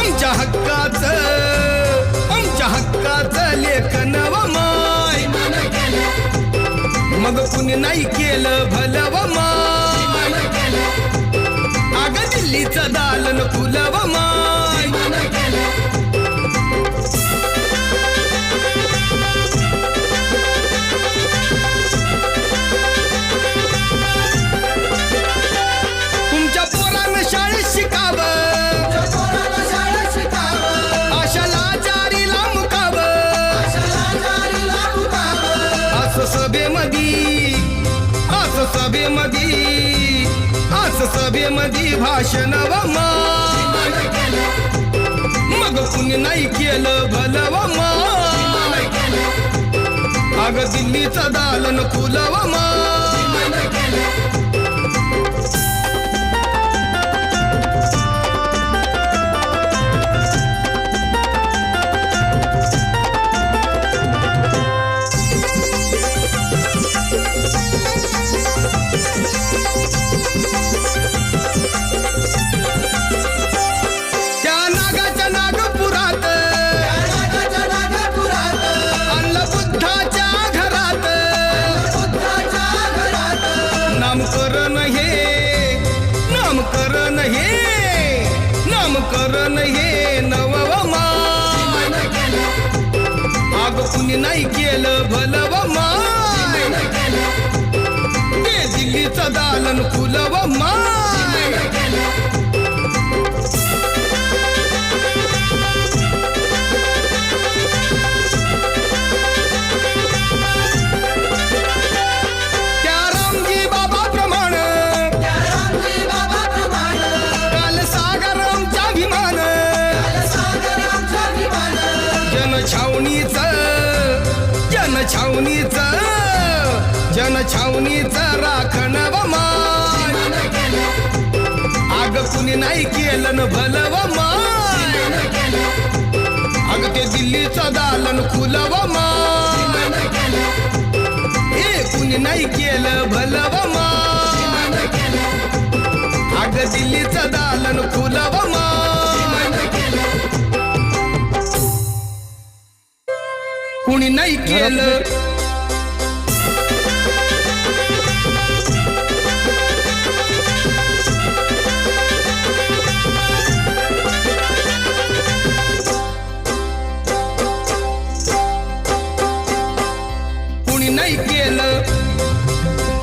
आमच्या हक्काचं लेखन व माय मग कुणी नाही केलं भलं व माय अग दिल्लीचं दालन फुलं व माय तुमच्या पोरानं शाळेत शिकावं सभेमध्ये भाषण व माय मग कुणी नाही केलं भलं व माय अग दिल्लीचं दालन फुलं व माय नामकरण हे नव व माय अग कुणी नाही केलं भलं व माय ते दिल्लीचं दालन फुलं व माय जनछावणीचं राखण व माय अग कुणी नाही केलं न भलं व माय अग ते दिल्लीचं दालन खुलं व माय हे कुणी नाही केलं भलं व माय अग दिल्लीचं दालन खुलं व माय कुणी नाही केलं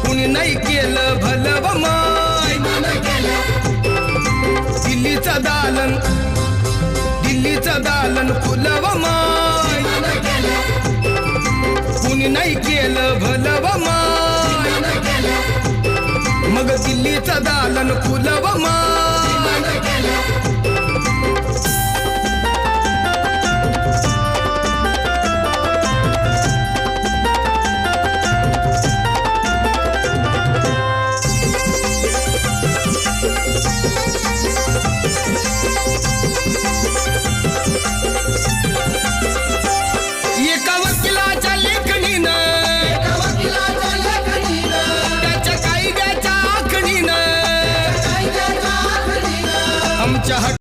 कुणी नाही केलं भलं व माय दिल्लीचं दालन फुलं व माय कुणी नाही केलं भलं व माय मग दिल्लीचं दालन फुलं